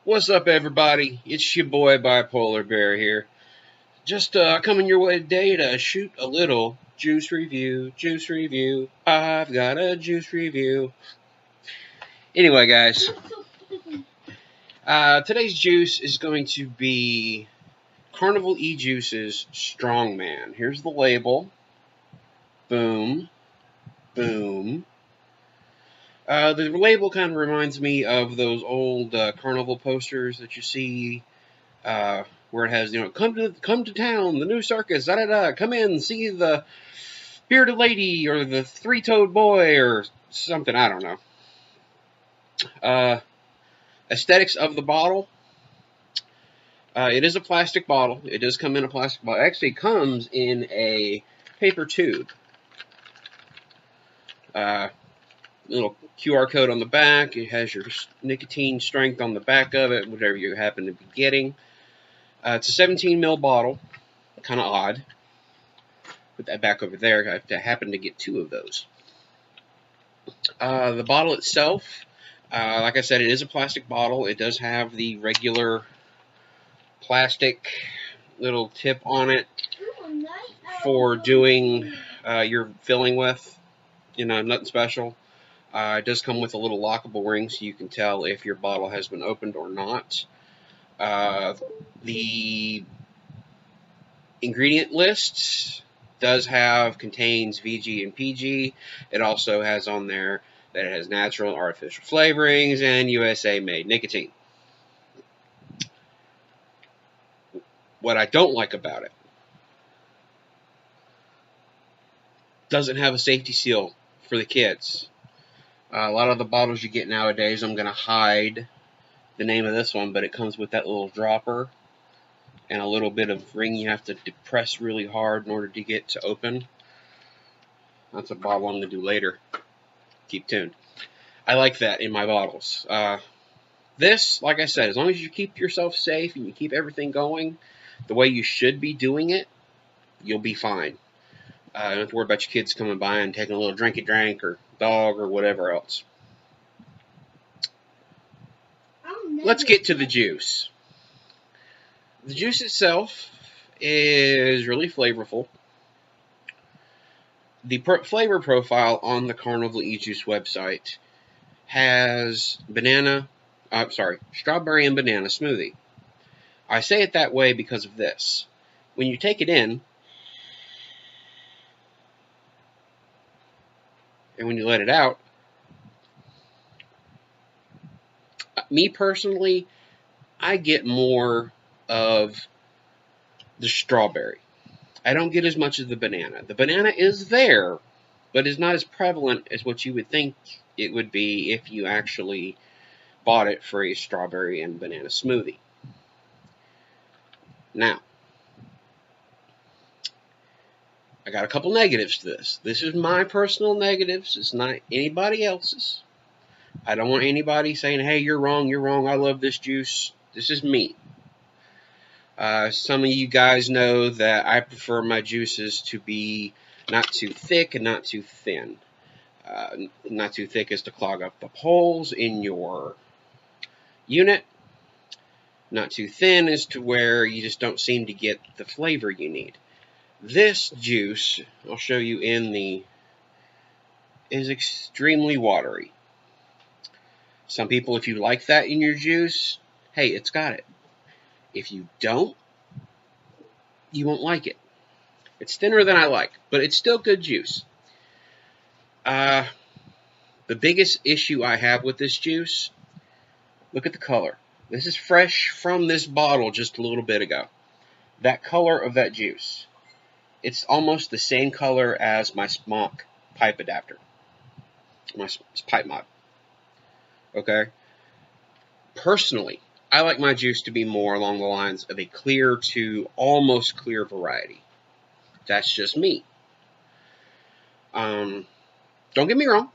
What's up, everybody? It's your boy Bipolar Bear here. Just coming your way today to shoot a little juice review. Juice review. I've got a juice review. Anyway, guys, today's juice is going to be Carnival E-Juice's Strongman. Here's the label. Boom. Boom. The label kind of reminds me of those old Carnival posters that you see where it has, come to town, the new circus, da da da, come in, see the bearded lady or the three-toed boy or something, I don't know. Aesthetics of the bottle. It is a plastic bottle. It does come in a plastic bottle. It actually comes in a paper tube. Little QR code on the back. It has your nicotine strength on the back of it, whatever you happen to be getting. It's a 17 ml bottle. Kind of odd. Put that back over there. I happen to get two of those. The bottle itself, like I said, it is a plastic bottle. It does have the regular plastic little tip on it for doing your filling with. Nothing special. It does come with a little lockable ring so you can tell if your bottle has been opened or not. The ingredient list contains VG and PG. It also has on there that it has natural and artificial flavorings and USA made nicotine. What I don't like about it, doesn't have a safety seal for the kids. A lot of the bottles you get nowadays, I'm going to hide the name of this one, but it comes with that little dropper and a little bit of ring you have to depress really hard in order to get to open. That's a bottle I'm going to do later. Keep tuned. I like that in my bottles. This, like I said, as long as you keep yourself safe and you keep everything going the way you should be doing it, you'll be fine. You don't have to worry about your kids coming by and taking a little drinky drink or dog or whatever else. Let's get to the juice. The juice itself is really flavorful. The flavor profile on the Carnival E-Juice website has strawberry and banana smoothie. I say it that way because of this. When you take it in, and when you let it out, me personally, I get more of the strawberry. I don't get as much of the banana. The banana is there, but is not as prevalent as what you would think it would be if you actually bought it for a strawberry and banana smoothie. Now, I got a couple negatives to this. This is my personal negatives. It's not anybody else's. I don't want anybody saying, hey, you're wrong, I love this juice. This is me. Some of you guys know that I prefer my juices to be not too thick and not too thin. Not too thick as to clog up the holes in your unit. Not too thin as to where you just don't seem to get the flavor you need. This juice, I'll show you is extremely watery. Some people, if you like that in your juice, hey, it's got it. If you don't, you won't like it. It's thinner than I like, but it's still good juice. The biggest issue I have with this juice, look at the color. This is fresh from this bottle just a little bit ago. That color of that juice, it's almost the same color as my smock pipe adapter, my pipe mod. Okay? Personally, I like my juice to be more along the lines of a clear to almost clear variety. That's just me. Don't get me wrong.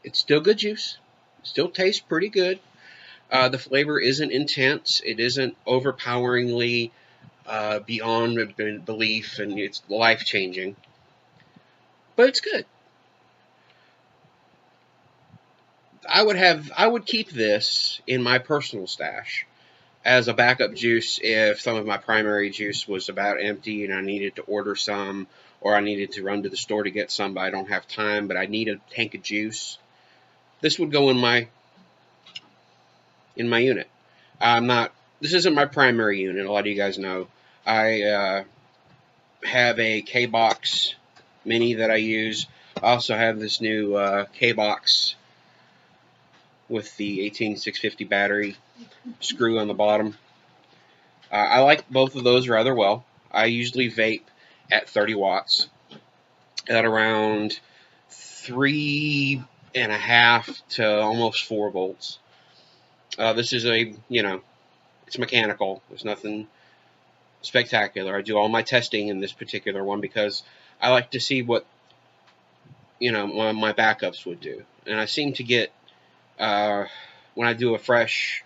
It's still good juice. Still tastes pretty good. The flavor isn't intense. It isn't overpoweringly beyond belief, and it's life-changing. But it's good. I would keep this in my personal stash as a backup juice if some of my primary juice was about empty and I needed to order some, or I needed to run to the store to get some, but I don't have time, but I need a tank of juice. This would go in my unit. I'm not. This isn't my primary unit. A lot of you guys know. I have a K-Box Mini that I use. I also have this new K-Box with the 18650 battery screw on the bottom. I like both of those rather well. I usually vape at 30 watts at around 3.5 to almost 4 volts. This is it's mechanical. There's nothing spectacular. I do all my testing in this particular one because I like to see what my backups would do, and I seem to get when I do a fresh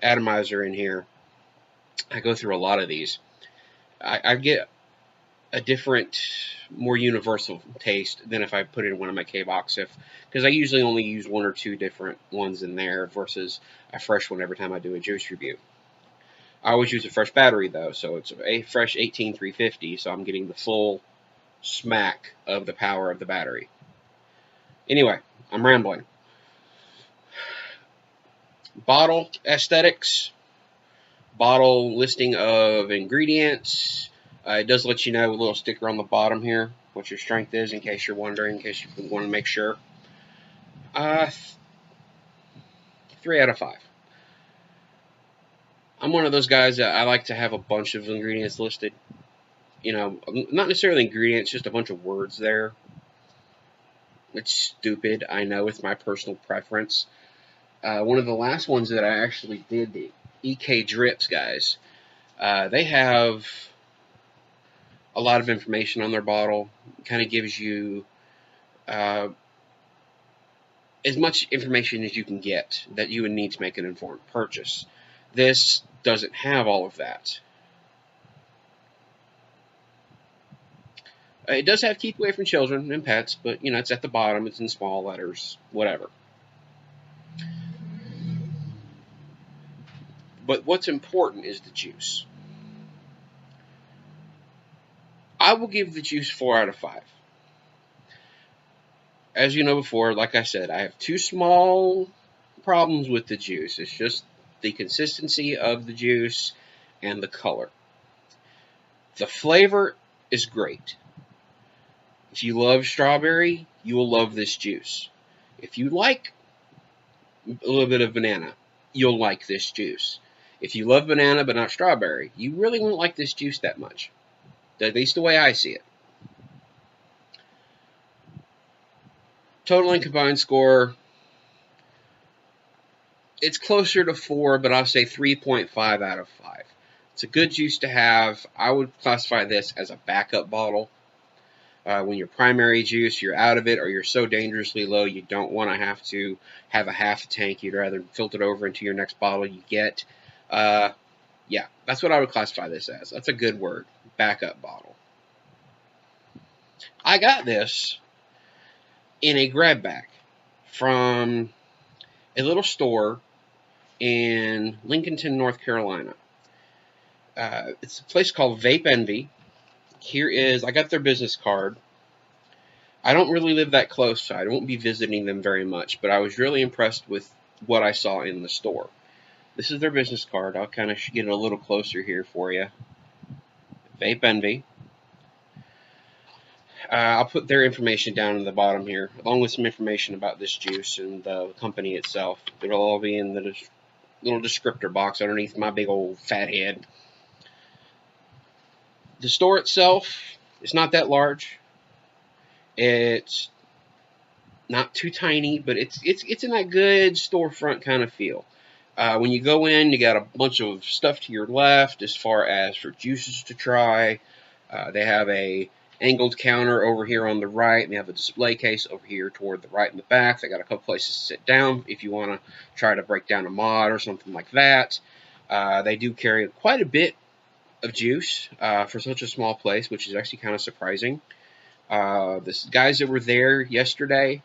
atomizer in here, I go through a lot of these. I get a different, more universal taste than if I put it in one of my K-Box, because I usually only use 1 or 2 different ones in there versus a fresh one every time I do a juice review. I always use a fresh battery though, so it's a fresh 18350, so I'm getting the full smack of the power of the battery. Anyway, I'm rambling. Bottle aesthetics, bottle listing of ingredients. It does let you know, a little sticker on the bottom here, what your strength is, in case you're wondering, in case you want to make sure. 3 out of 5. I'm one of those guys that I like to have a bunch of ingredients listed. Not necessarily ingredients, just a bunch of words there. It's stupid, I know, it's my personal preference. One of the last ones that I actually did, the EK Drips guys, they have a lot of information on their bottle. It kind of gives you as much information as you can get that you would need to make an informed purchase. This doesn't have all of that. It does have keep away from children and pets, but it's at the bottom, it's in small letters, whatever. But what's important is the juice. I will give the juice 4 out of 5. As you know before, like I said, I have 2 small problems with the juice. It's just the consistency of the juice and the color. The flavor is great. If you love strawberry, you will love this juice. If you like a little bit of banana, you'll like this juice. If you love banana but not strawberry, you really won't like this juice that much. At least the way I see it. Total and combined score, it's closer to 4, but I'll say 3.5 out of 5. It's a good juice to have. I would classify this as a backup bottle. When your primary juice, you're out of it, or you're so dangerously low you don't want to have a half tank. You'd rather filter it over into your next bottle you get. Yeah, that's what I would classify this as. That's a good word, backup bottle. I got this in a grab bag from a little store in Lincolnton, North Carolina. It's a place called Vape Envy. I got their business card. I don't really live that close, so I won't be visiting them very much, but I was really impressed with what I saw in the store. This is their business card. I'll kind of get it a little closer here for you. Vape Envy. I'll put their information down in the bottom here, along with some information about this juice and the company itself. It'll all be in the little descriptor box underneath my big old fat head. The store itself is not that large. It's not too tiny, but it's in that good storefront kind of feel. When you go in, you got a bunch of stuff to your left as far as for juices to try. They have a angled counter over here on the right, and they have a display case over here toward the right and the back. They got a couple places to sit down if you want to try to break down a mod or something like that. They do carry quite a bit of juice for such a small place, which is actually kind of surprising. The guys that were there yesterday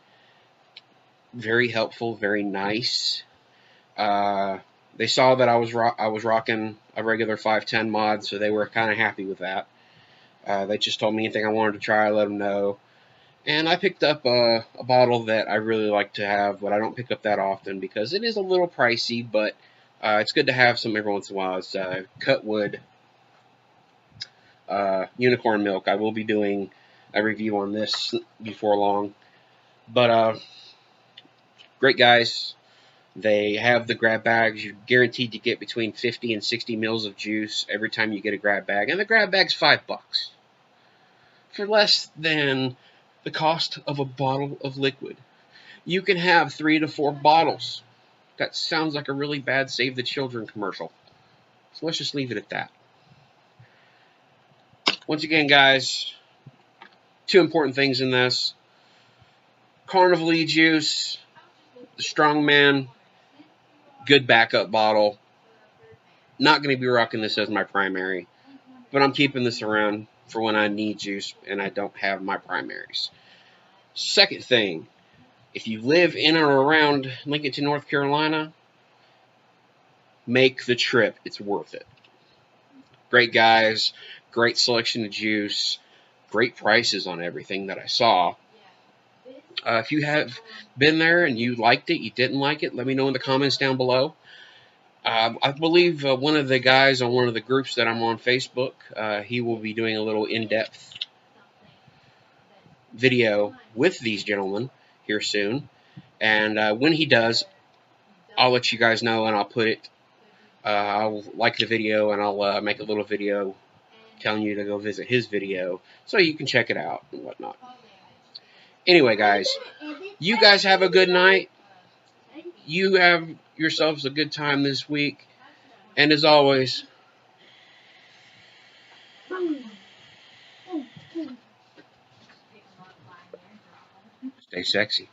very helpful, very nice. They saw that I was rocking a regular 510 mod, so they were kind of happy with that. They just told me anything I wanted to try, I let them know. And I picked up a bottle that I really like to have, but I don't pick up that often because it is a little pricey, but it's good to have some every once in a while. It's Cutwood Unicorn Milk. I will be doing a review on this before long. But great guys. They have the grab bags. You're guaranteed to get between 50 and 60 mils of juice every time you get a grab bag. And the grab bag's $5 for less than the cost of a bottle of liquid. You can have 3 to 4 bottles. That sounds like a really bad Save the Children commercial. So let's just leave it at that. Once again, guys, 2 important things in this. Carnival juice, the Strongman, good backup bottle. Not going to be rocking this as my primary, but I'm keeping this around for when I need juice and I don't have my primaries. Second thing, if you live in or around Lincoln, North Carolina, make the trip. It's worth it. Great guys, great selection of juice, great prices on everything that I saw. If you have been there and you liked it, you didn't like it, let me know in the comments down below. I believe one of the guys on one of the groups that I'm on Facebook, he will be doing a little in-depth video with these gentlemen here soon. And when he does, I'll let you guys know and I'll put it. I'll like the video and I'll make a little video telling you to go visit his video so you can check it out and whatnot. Anyway, guys, you guys have a good night. You have yourselves a good time this week. And as always, stay sexy.